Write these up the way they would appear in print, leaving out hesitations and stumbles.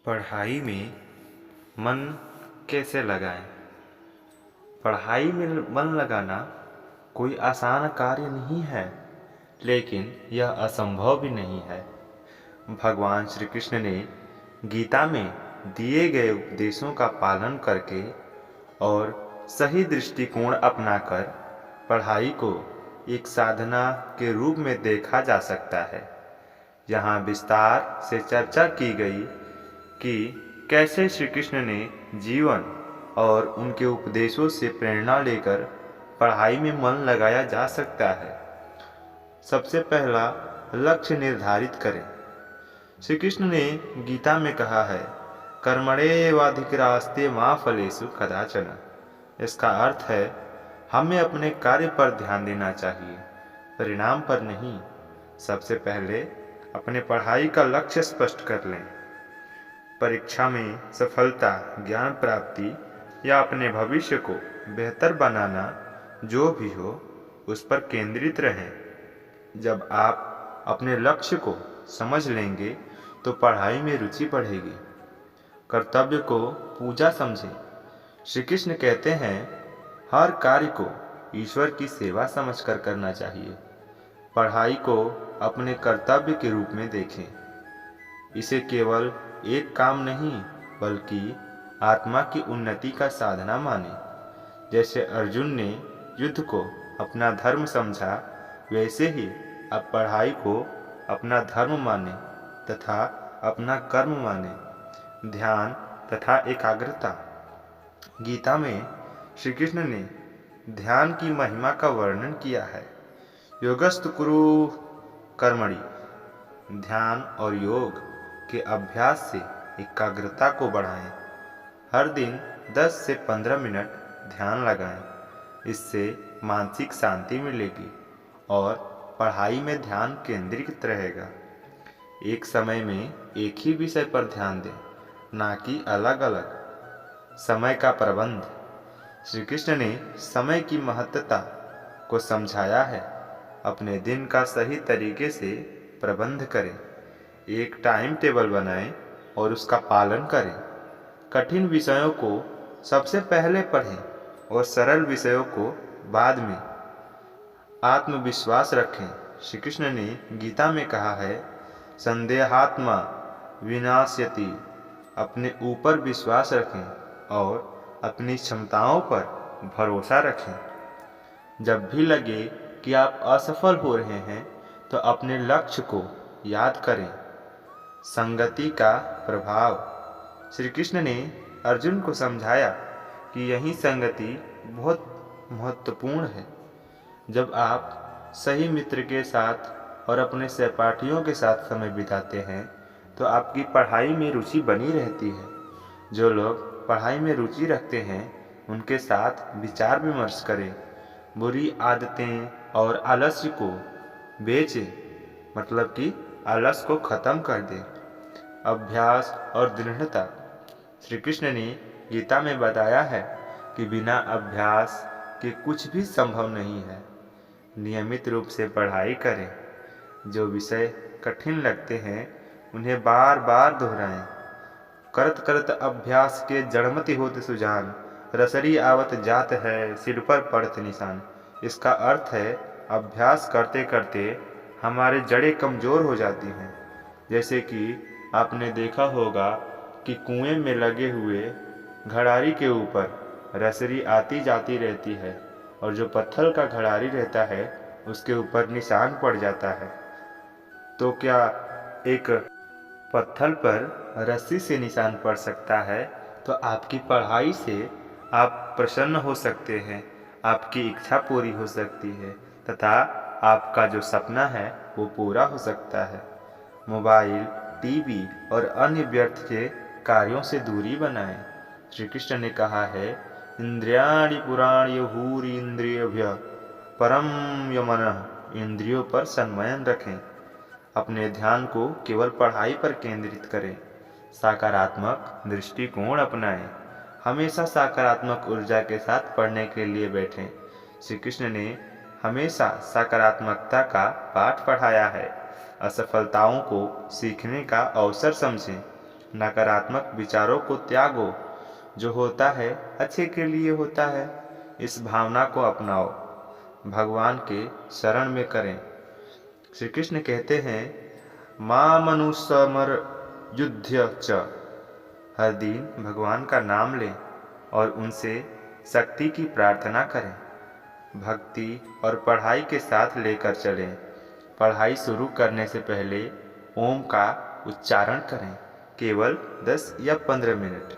पढ़ाई में मन कैसे लगाएं? पढ़ाई में मन लगाना कोई आसान कार्य नहीं है, लेकिन यह असंभव भी नहीं है। भगवान श्री कृष्ण ने गीता में दिए गए उपदेशों का पालन करके और सही दृष्टिकोण अपनाकर पढ़ाई को एक साधना के रूप में देखा जा सकता है। यहाँ विस्तार से चर्चा की गई कि कैसे श्री कृष्ण ने जीवन और उनके उपदेशों से प्रेरणा लेकर पढ़ाई में मन लगाया जा सकता है। सबसे पहला, लक्ष्य निर्धारित करें। श्री कृष्ण ने गीता में कहा है, कर्मणेवाधिकारस्ते मा फलेषु कदाचन। इसका अर्थ है हमें अपने कार्य पर ध्यान देना चाहिए, परिणाम पर नहीं। सबसे पहले अपने पढ़ाई का लक्ष्य स्पष्ट कर लें। परीक्षा में सफलता, ज्ञान प्राप्ति या अपने भविष्य को बेहतर बनाना, जो भी हो, उस पर केंद्रित रहें। जब आप अपने लक्ष्य को समझ लेंगे तो पढ़ाई में रुचि बढ़ेगी। कर्तव्य को पूजा समझें। श्री कृष्ण कहते हैं, हर कार्य को ईश्वर की सेवा समझकर करना चाहिए। पढ़ाई को अपने कर्तव्य के रूप में देखें। इसे केवल एक काम नहीं, बल्कि आत्मा की उन्नति का साधना माने। जैसे अर्जुन ने युद्ध को अपना धर्म समझा, वैसे ही आप पढ़ाई को अपना धर्म माने तथा अपना कर्म माने। ध्यान तथा एकाग्रता। गीता में श्री कृष्ण ने ध्यान की महिमा का वर्णन किया है। योगस्तु कुरु कर्मणि। ध्यान और योग के अभ्यास से एकाग्रता को बढ़ाएं। हर दिन 10 से 15 मिनट ध्यान लगाएं। इससे मानसिक शांति मिलेगी और पढ़ाई में ध्यान केंद्रित रहेगा। एक समय में एक ही विषय पर ध्यान दें, ना कि अलग अलग। समय का प्रबंध। श्री कृष्ण ने समय की महत्ता को समझाया है। अपने दिन का सही तरीके से प्रबंध करें। एक टाइम टेबल बनाएं और उसका पालन करें। कठिन विषयों को सबसे पहले पढ़ें और सरल विषयों को बाद में। आत्मविश्वास रखें। श्री कृष्ण ने गीता में कहा है, संदेहात्मा विनाश्यति। अपने ऊपर विश्वास रखें और अपनी क्षमताओं पर भरोसा रखें। जब भी लगे कि आप असफल हो रहे हैं, तो अपने लक्ष्य को याद करें। संगति का प्रभाव। श्री कृष्ण ने अर्जुन को समझाया कि यही संगति बहुत महत्वपूर्ण है। जब आप सही मित्र के साथ और अपने सहपाठियों के साथ समय बिताते हैं, तो आपकी पढ़ाई में रुचि बनी रहती है। जो लोग पढ़ाई में रुचि रखते हैं, उनके साथ विचार विमर्श करें। बुरी आदतें और आलस्य को बेचें, मतलब कि आलस को खत्म कर दें। अभ्यास और दृढ़ता। श्री कृष्ण ने गीता में बताया है कि बिना अभ्यास के कुछ भी संभव नहीं है। नियमित रूप से पढ़ाई करें। जो विषय कठिन लगते हैं, उन्हें बार बार दोहराएं। करत करत अभ्यास के जड़मति होत सुजान, रसरी आवत जात है सिर पर पड़त निशान। इसका अर्थ है, अभ्यास करते करते हमारे जड़ें कमज़ोर हो जाती हैं। जैसे कि आपने देखा होगा कि कुएं में लगे हुए घड़ारी के ऊपर रसरी आती जाती रहती है, और जो पत्थर का घड़ारी रहता है, उसके ऊपर निशान पड़ जाता है। तो क्या एक पत्थर पर रस्सी से निशान पड़ सकता है? तो आपकी पढ़ाई से आप प्रसन्न हो सकते हैं, आपकी इच्छा पूरी हो सकती है तथा आपका जो सपना है वो पूरा हो सकता है। मोबाइल, टीवी और अन्य व्यर्थ के कार्यों से दूरी बनाएं। श्री कृष्ण ने कहा है, इंद्रियाणि पुराण्यहूरि इंद्रियभ्यः परम यमनः। इंद्रियों पर संयम रखें। अपने ध्यान को केवल पढ़ाई पर केंद्रित करें। सकारात्मक दृष्टिकोण अपनाएं। हमेशा सकारात्मक ऊर्जा के साथ पढ़ने के लिए बैठें। श्री कृष्ण ने हमेशा सकारात्मकता का पाठ पढ़ाया है। असफलताओं को सीखने का अवसर समझें नकारात्मक विचारों को त्यागो। जो होता है अच्छे के लिए होता है, इस भावना को अपनाओ। भगवान के शरण में करें। श्री कृष्ण कहते हैं, मामनुसमर युद्ध च। हर दिन भगवान का नाम लें और उनसे शक्ति की प्रार्थना करें। भक्ति और पढ़ाई के साथ लेकर चलें। पढ़ाई शुरू करने से पहले ओम का उच्चारण करें, केवल 10 या 15 मिनट।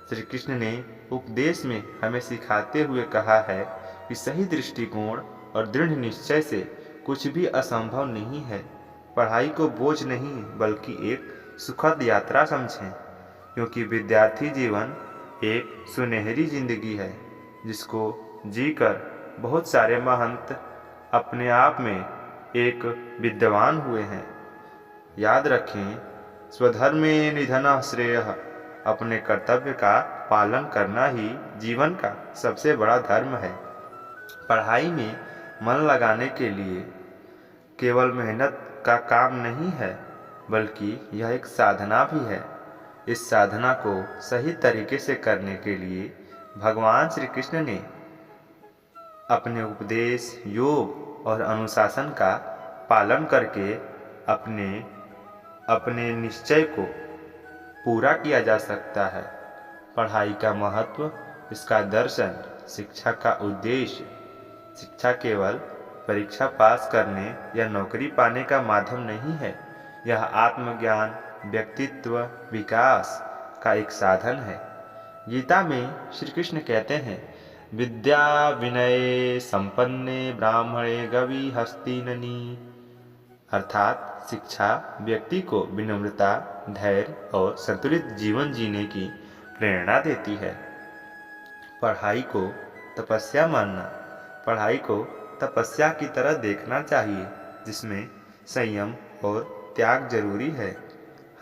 श्री कृष्ण ने उपदेश में हमें सिखाते हुए कहा है कि सही दृष्टिकोण और दृढ़ निश्चय से कुछ भी असंभव नहीं है। पढ़ाई को बोझ नहीं बल्कि एक सुखद यात्रा समझें, क्योंकि विद्यार्थी जीवन एक सुनहरी जिंदगी है जिसको जीकर बहुत सारे महंत अपने आप में एक विद्वान हुए हैं। याद रखें, स्वधर्मे निधनः श्रेयः। अपने कर्तव्य का पालन करना ही जीवन का सबसे बड़ा धर्म है। पढ़ाई में मन लगाने के लिए केवल मेहनत का काम नहीं है, बल्कि यह एक साधना भी है। इस साधना को सही तरीके से करने के लिए भगवान श्री कृष्ण ने अपने उपदेश, योग और अनुशासन का पालन करके अपने निश्चय को पूरा किया जा सकता है। पढ़ाई का महत्व, इसका दर्शन, शिक्षा का उद्देश्य। शिक्षा केवल परीक्षा पास करने या नौकरी पाने का माध्यम नहीं है। यह आत्मज्ञान, व्यक्तित्व विकास का एक साधन है। गीता में श्री कृष्ण कहते हैं, विद्या विनय संपन्ने ब्राह्मणे गवि हस्तिननी। अर्थात शिक्षा व्यक्ति को विनम्रता, धैर्य और संतुलित जीवन जीने की प्रेरणा देती है। पढ़ाई को तपस्या मानना। पढ़ाई को तपस्या की तरह देखना चाहिए, जिसमें संयम और त्याग जरूरी है।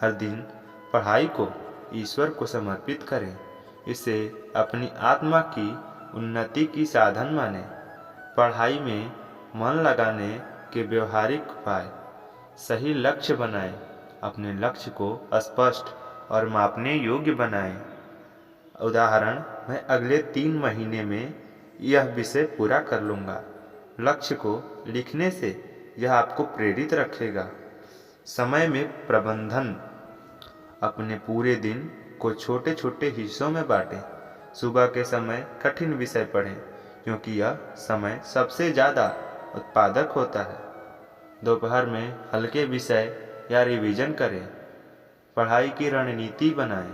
हर दिन पढ़ाई को ईश्वर को समर्पित करें। इसे अपनी आत्मा की उन्नति की साधन माने। पढ़ाई में मन लगाने के व्यवहारिक उपाय। सही लक्ष्य बनाएं। अपने लक्ष्य को स्पष्ट और मापने योग्य बनाएं। उदाहरण, मैं अगले 3 महीने में यह विषय पूरा कर लूँगा। लक्ष्य को लिखने से यह आपको प्रेरित रखेगा। समय में प्रबंधन। अपने पूरे दिन को छोटे छोटे हिस्सों में बांटें। सुबह के समय कठिन विषय पढ़ें, क्योंकि यह समय सबसे ज़्यादा उत्पादक होता है। दोपहर में हल्के विषय या रिवीजन करें। पढ़ाई की रणनीति बनाएं।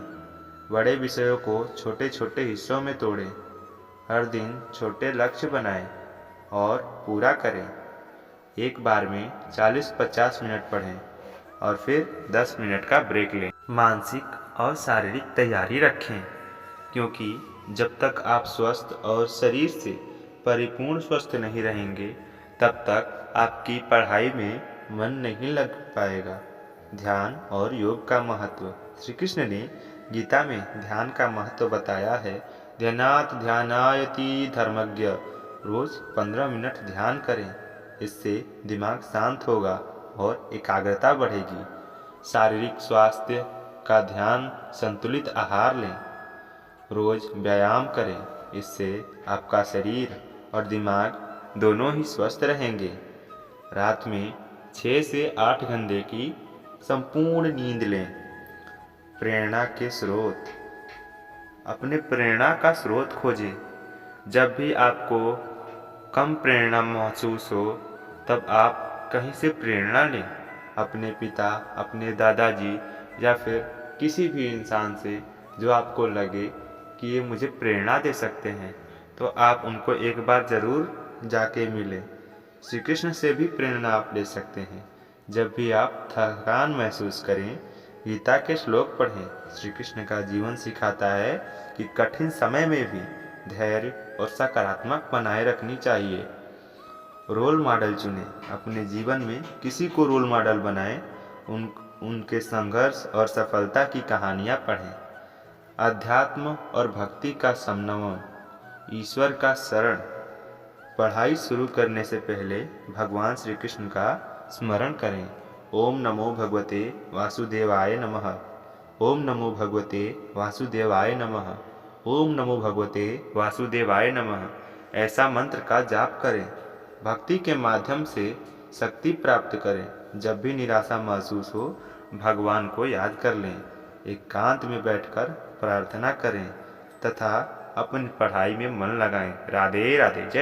बड़े विषयों को छोटे छोटे हिस्सों में तोड़ें। हर दिन छोटे लक्ष्य बनाएं और पूरा करें। एक बार में 40-50 मिनट पढ़ें और फिर 10 मिनट का ब्रेक लें। मानसिक और शारीरिक तैयारी रखें, क्योंकि जब तक आप स्वस्थ और शरीर से परिपूर्ण स्वस्थ नहीं रहेंगे, तब तक आपकी पढ़ाई में मन नहीं लग पाएगा। ध्यान और योग का महत्व। श्री कृष्ण ने गीता में ध्यान का महत्व बताया है। ध्यानात् ध्यानायति धर्मज्ञ। रोज 15 मिनट ध्यान करें। इससे दिमाग शांत होगा और एकाग्रता बढ़ेगी। शारीरिक स्वास्थ्य का ध्यान, संतुलित आहार लें। रोज व्यायाम करें। इससे आपका शरीर और दिमाग दोनों ही स्वस्थ रहेंगे। रात में 6 से 8 घंटे की संपूर्ण नींद लें। प्रेरणा के स्रोत। अपने प्रेरणा का स्रोत खोजें। जब भी आपको कम प्रेरणा महसूस हो, तब आप कहीं से प्रेरणा लें। अपने पिता, अपने दादाजी या फिर किसी भी इंसान से जो आपको लगे कि ये मुझे प्रेरणा दे सकते हैं, तो आप उनको एक बार ज़रूर जाके मिलें। श्री कृष्ण से भी प्रेरणा आप ले सकते हैं। जब भी आप थकान महसूस करें, गीता के श्लोक पढ़ें। श्री कृष्ण का जीवन सिखाता है कि कठिन समय में भी धैर्य और सकारात्मक बनाए रखनी चाहिए। रोल मॉडल चुनें। अपने जीवन में किसी को रोल मॉडल बनाएं। उनके संघर्ष और सफलता की कहानियाँ पढ़ें। अध्यात्म और भक्ति का समन्वय। ईश्वर का शरण। पढ़ाई शुरू करने से पहले भगवान श्री कृष्ण का स्मरण करें। ओम नमो भगवते वासुदेवाय नमः। ओम नमो भगवते वासुदेवाय नमः, ओम नमो भगवते वासुदेवाय नमः ऐसा मंत्र का जाप करें। भक्ति के माध्यम से शक्ति प्राप्त करें। जब भी निराशा महसूस हो, भगवान को याद कर लें। एकांत में बैठकर प्रार्थना करें तथा अपनी पढ़ाई में मन लगाएं। राधे राधे। जय